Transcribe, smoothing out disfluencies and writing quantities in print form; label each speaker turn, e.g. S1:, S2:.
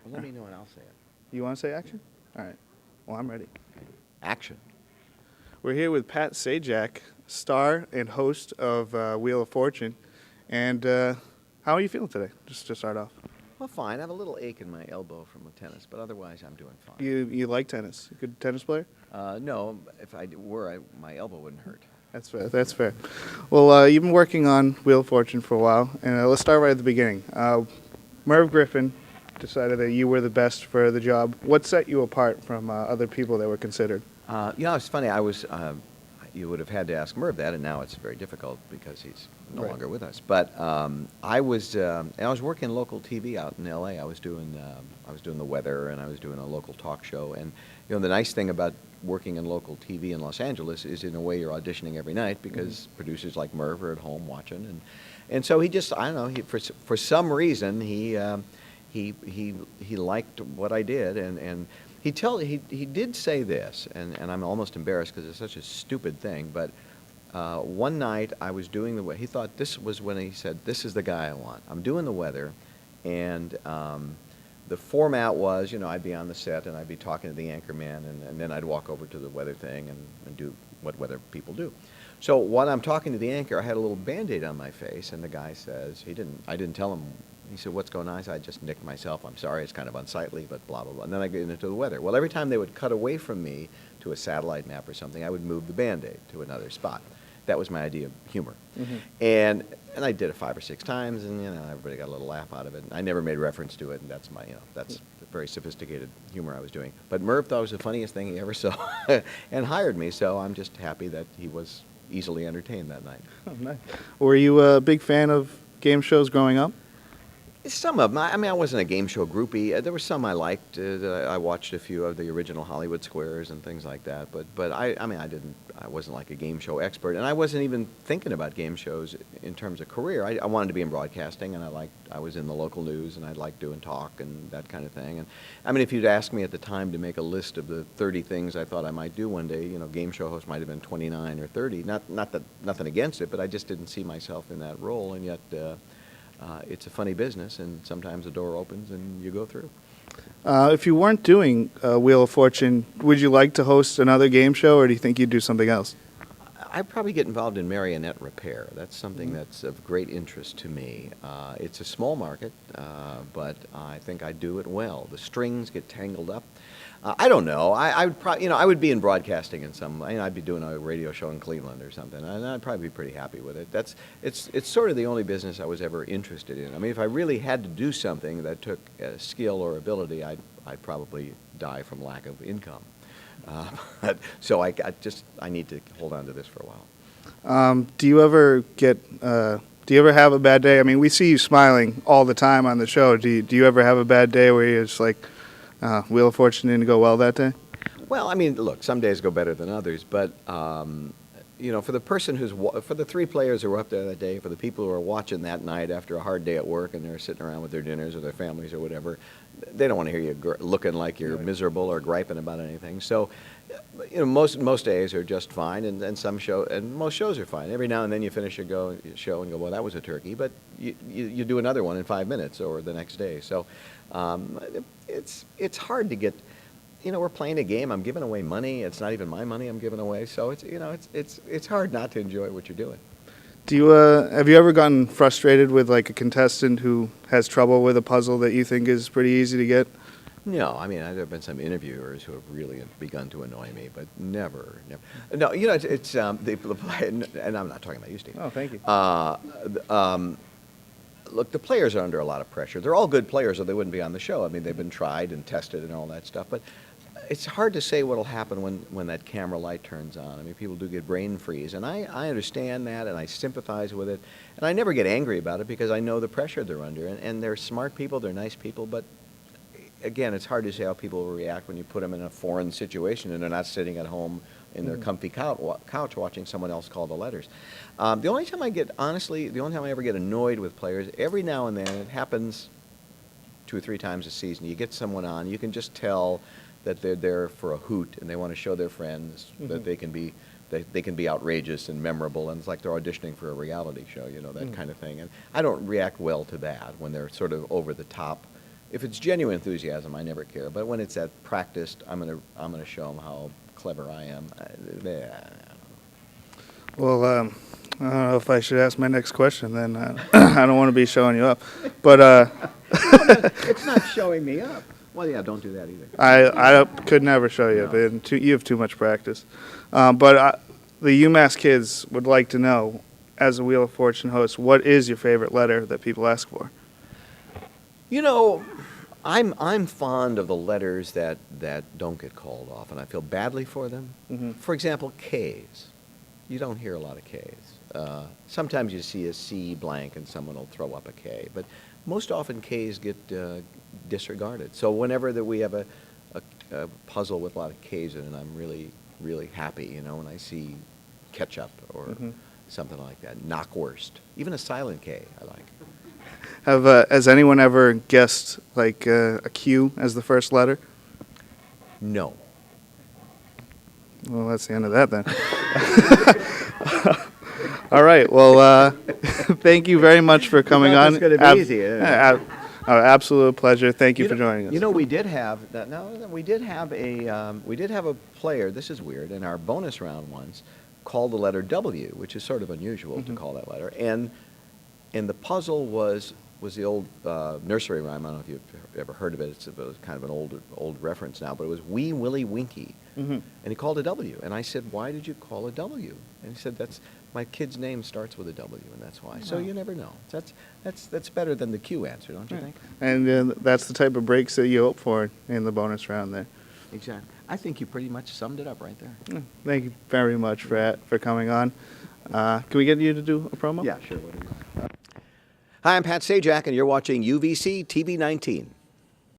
S1: Well, let me know and I'll say it.
S2: You want to say action? All right. Well, I'm ready.
S1: Action.
S2: We're here with Pat Sajak, star and host of Wheel of Fortune. And how are you feeling today? Just to start off.
S1: Well, fine. I have a little ache in my elbow from the tennis, but otherwise I'm doing fine.
S2: You like tennis? A good tennis player?
S1: No, if I were, my elbow wouldn't hurt.
S2: That's fair. That's fair. Well, you've been working on Wheel of Fortune for a while, and let's start right at the beginning. Merv Griffin decided that you were the best for the job. What set you apart from other people that were considered?
S1: It's funny. You would have had to ask Merv that, and now it's very difficult because he's no
S2: Right.
S1: longer with us. But I was working local TV out in L.A. I was doing the weather, and I was doing a local talk show. And the nice thing about working in local TV in Los Angeles is, in a way, you're auditioning every night because producers like Merv are at home watching, and so he just, I don't know, for some reason he liked what I did, and he did say this, and I'm almost embarrassed because it's such a stupid thing, but one night I was doing the weather. He thought this was when he said, "This is the guy I want." I'm doing the weather, and the format was, I'd be on the set and I'd be talking to the anchor man, and then I'd walk over to the weather thing and do what weather people do. So while I'm talking to the anchor, I had a little Band-Aid on my face, and the guy says, I didn't tell him. He said, "What's going on?" I said, "I just nicked myself. I'm sorry. It's kind of unsightly, but blah, blah, blah." And then I get into the weather. Well, every time they would cut away from me to a satellite map or something, I would move the Band-Aid to another spot. That was my idea of humor.
S2: Mm-hmm.
S1: And I did it 5 or 6 times, and everybody got a little laugh out of it. I never made reference to it, and that's that's the very sophisticated humor I was doing. But Merv thought it was the funniest thing he ever saw, and hired me. So I'm just happy that he was easily entertained that night.
S2: Oh, nice. Were you a big fan of game shows growing up?
S1: Some of them. I wasn't a game show groupie. There were some I liked. I watched a few of the original Hollywood Squares and things like that. But I wasn't like a game show expert, and I wasn't even thinking about game shows in terms of career. I wanted to be in broadcasting, and I was in the local news, and I liked doing talk and that kind of thing. And if you'd asked me at the time to make a list of the 30 things I thought I might do one day, game show host might have been 29 or 30. Not that nothing against it, but I just didn't see myself in that role, and yet. It's a funny business, and sometimes the door opens and you go through.
S2: If you weren't doing Wheel of Fortune, would you like to host another game show, or do you think you'd do something else?
S1: I'd probably get involved in marionette repair. That's something that's of great interest to me. It's a small market, but I think I do it well. The strings get tangled up. I don't know. I would probably, I would be in broadcasting in some. I'd be doing a radio show in Cleveland or something, and I'd probably be pretty happy with it. It's sort of the only business I was ever interested in. If I really had to do something that took skill or ability, I'd probably die from lack of income. So I need to hold on to this for a while.
S2: Do you ever have a bad day? We see you smiling all the time on the show. Do you ever have a bad day where you're just like, Wheel of Fortune didn't go well that day?
S1: Well, look, some days go better than others, but for the person for the 3 players who were up there that day, for the people who are watching that night after a hard day at work and they're sitting around with their dinners or their families or whatever, they don't want to hear you looking like you're miserable or griping about anything. So, most days are just fine, and most shows are fine. Every now and then you finish your show and go, well, that was a turkey, but you do another one in 5 minutes or the next day. So, it's hard to get. We're playing a game. I'm giving away money. It's not even my money I'm giving away. So it's hard not to enjoy what you're doing.
S2: Have you ever gotten frustrated with like a contestant who has trouble with a puzzle that you think is pretty easy to get?
S1: No, there have been some interviewers who have really begun to annoy me, but never. No, it's and I'm not talking about you, Steve.
S2: Oh, thank you.
S1: Look, the players are under a lot of pressure. They're all good players, or they wouldn't be on the show. They've been tried and tested and all that stuff, but it's hard to say what'll happen when that camera light turns on. People do get brain freeze, and I understand that, and I sympathize with it, and I never get angry about it because I know the pressure they're under, and they're smart people, they're nice people, but again, it's hard to say how people will react when you put them in a foreign situation and they're not sitting at home in their comfy couch watching someone else call the letters. The only time I ever get annoyed with players, every now and then, it happens 2 or 3 times a season, you get someone on, you can just tell that they're there for a hoot and they want to show their friends that they can be outrageous and memorable, and it's like they're auditioning for a reality show, that kind of thing. And I don't react well to that when they're sort of over the top If it's genuine enthusiasm, I never care. But when it's that practiced, I'm gonna show them how clever I am.
S2: Well, I don't know if I should ask my next question. Then I don't want to be showing you up, but
S1: It's not showing me up. Well, yeah, don't do that either.
S2: I could never show you up.
S1: No.
S2: And you have too much practice. But the UMass kids would like to know, as a Wheel of Fortune host, what is your favorite letter that people ask for?
S1: You know, I'm fond of the letters that don't get called off, and I feel badly for them.
S2: Mhm.
S1: For example, K's. You don't hear a lot of K's. Sometimes you see a C blank and someone will throw up a K, but most often K's get disregarded. So whenever that we have a puzzle with a lot of K's in it, I'm really happy, you know, when I see ketchup or
S2: Mhm.
S1: something like that. Knockwurst. Even a silent K I like.
S2: Has anyone ever guessed like a Q as the first letter?
S1: No.
S2: Well, that's the end of that then. All right. Well, thank you very much for coming
S1: thought
S2: on.
S1: this was gonna be easy,
S2: Absolute pleasure. Thank you for joining us.
S1: You know, we did have we did have a player. This is weird. In our bonus round once, called the letter W, which is sort of unusual to call that letter. And the puzzle was the old nursery rhyme. I don't know if you've ever heard of it. It's kind of an old reference now, but it was Wee Willie Winky, and he called a W. And I said, "Why did you call a W?" And he said, "That's my kid's name starts with a W, and that's why." So you never know. That's better than the Q answer, don't you think?
S2: And that's the type of breaks that you hope for in the bonus round there.
S1: Exactly. I think you pretty much summed it up right there.
S2: Thank you very much for coming on. Can we get you to do a promo?
S1: Yeah, sure. Hi, I'm Pat Sajak, and you're watching UVC TV 19.